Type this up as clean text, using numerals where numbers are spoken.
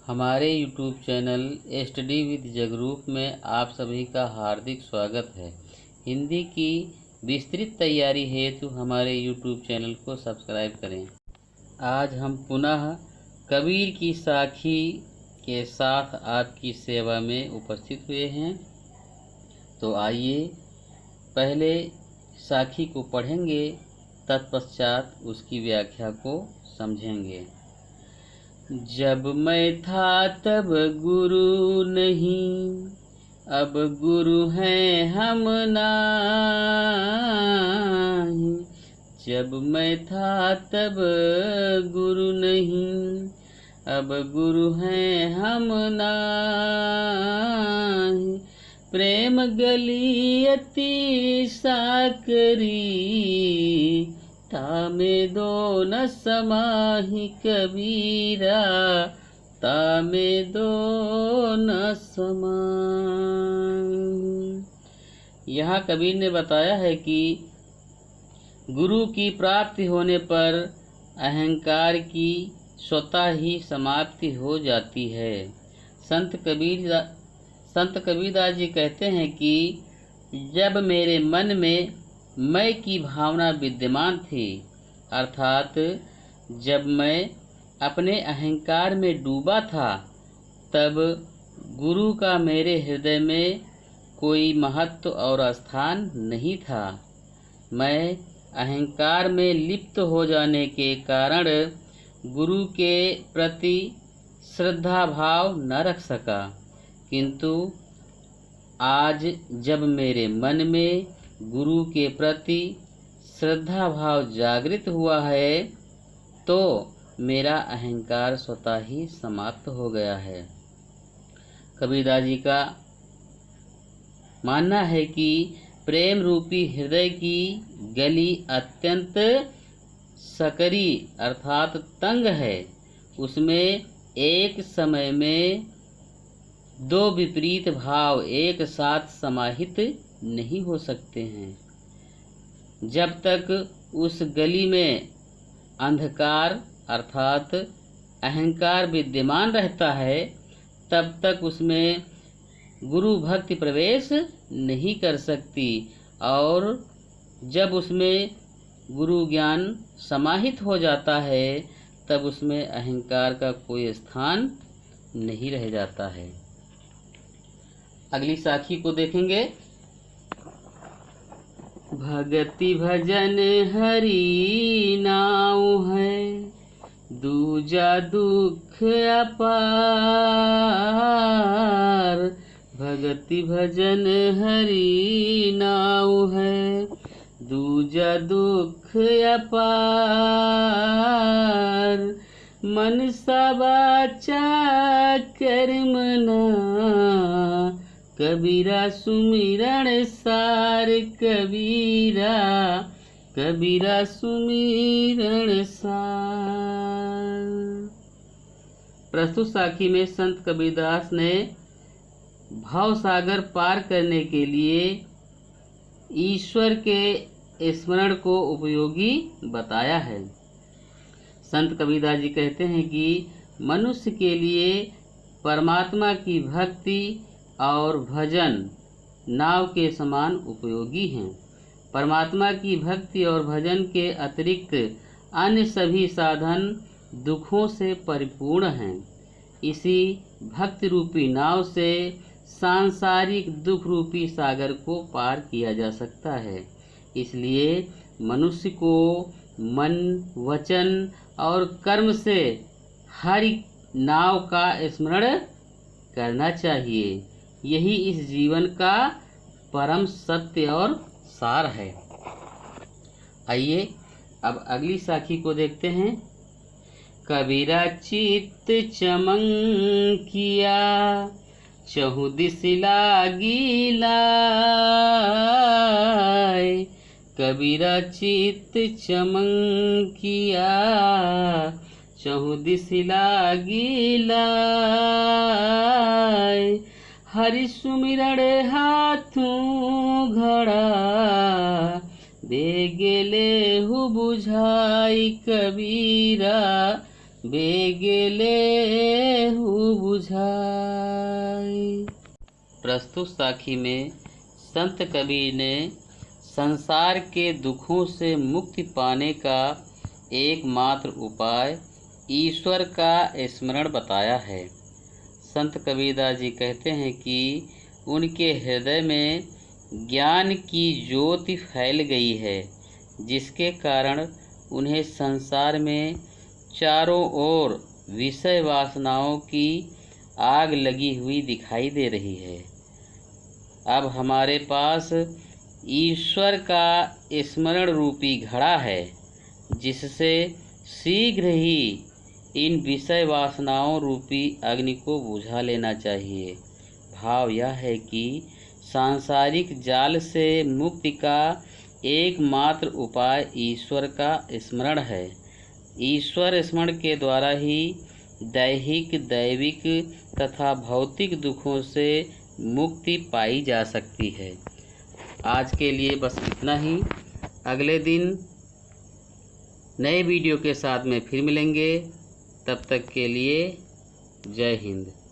हमारे YouTube channel study with Jagroop में आप सभी का हार्दिक स्वागत है। हिंदी की विस्तृत तैयारी हेतु हमारे YouTube चैनल को सब्सक्राइब करें। आज हम पुनः कबीर की साखी के साथ आपकी सेवा में उपस्थित हुए हैं। तो आइए पहले साखी को पढ़ेंगे, तत्पश्चात उसकी व्याख्या को समझेंगे। जब मैं था तब गुरु नहीं, अब गुरु हैं हम नहीं। जब मैं था तब गुरु नहीं, अब गुरु हैं हम नहीं। प्रेम गली अति साकरी, तामे दो न समाहि कबीरा, तामे दो न समाहि। यहाँ कबीर ने बताया है कि गुरु की प्राप्ति होने पर अहंकार की स्वतः ही समाप्ति हो जाती है। संत कबीरदास जी कहते हैं कि जब मेरे मन में मैं की भावना विद्यमान थी, अर्थात जब मैं अपने अहंकार में डूबा था, तब गुरु का मेरे हृदय में कोई महत्व और स्थान नहीं था। मैं अहंकार में लिप्त हो जाने के कारण गुरु के प्रति श्रद्धा भाव न रख सका, किंतु आज जब मेरे मन में गुरु के प्रति श्रद्धा भाव जागृत हुआ है, तो मेरा अहंकार स्वतः ही समाप्त हो गया है। कबीरदास जी का मानना है कि प्रेम रूपी हृदय की गली अत्यंत सकरी अर्थात तंग है। उसमें एक समय में दो विपरीत भाव एक साथ समाहित नहीं हो सकते हैं। जब तक उस गली में अंधकार अर्थात अहंकार विद्यमान रहता है, तब तक उसमें गुरु भक्ति प्रवेश नहीं कर सकती, और जब उसमें गुरु ज्ञान समाहित हो जाता है, तब उसमें अहंकार का कोई स्थान नहीं रह जाता है। अगली साखी को देखेंगे। भगति भजन हरि नाउ है, दूजा दुख अपार। भगति भजन हरि नाउ है, दूजा दुख अपार। मन सबाचा कर्म ना, कबीरा सुमिरण सार। कबीरा कबीरा सुमिरण सार। प्रस्तुत साखी में संत कबीरदास ने भव सागर पार करने के लिए ईश्वर के स्मरण को उपयोगी बताया है। संत कबीरदास जी कहते हैं कि मनुष्य के लिए परमात्मा की भक्ति और भजन नाव के समान उपयोगी हैं। परमात्मा की भक्ति और भजन के अतिरिक्त अन्य सभी साधन दुखों से परिपूर्ण हैं। इसी भक्ति रूपी नाव से सांसारिक दुख रूपी सागर को पार किया जा सकता है। इसलिए मनुष्य को मन, वचन और कर्म से हरि नाव का स्मरण करना चाहिए। यही इस जीवन का परम सत्य और सार है। आइए अब अगली साखी को देखते हैं। कबीरा चित्त चमंकिया, चहु दिस लागी लाय। कबीरा चित्त चमंकिया, चहु दिस लागी लाय। हरि सुमिरण हाथों घड़ा, दे गेले हु बुझाई। कबीरा बेगेले बुझाई। प्रस्तुत साखी में संत कबीर ने संसार के दुखों से मुक्ति पाने का एकमात्र उपाय ईश्वर का स्मरण बताया है। संत कबीरदास जी कहते हैं कि उनके हृदय में ज्ञान की ज्योति फैल गई है, जिसके कारण उन्हें संसार में चारों ओर विषय वासनाओं की आग लगी हुई दिखाई दे रही है। अब हमारे पास ईश्वर का स्मरण रूपी घड़ा है, जिससे शीघ्र ही इन विषय वासनाओं रूपी अग्नि को बुझा लेना चाहिए। भाव यह है कि सांसारिक जाल से मुक्ति का एकमात्र उपाय ईश्वर का स्मरण है। ईश्वर स्मरण के द्वारा ही दैहिक, दैविक तथा भौतिक दुखों से मुक्ति पाई जा सकती है। आज के लिए बस इतना ही। अगले दिन नए वीडियो के साथ में फिर मिलेंगे। तब तक के लिए जय हिंद।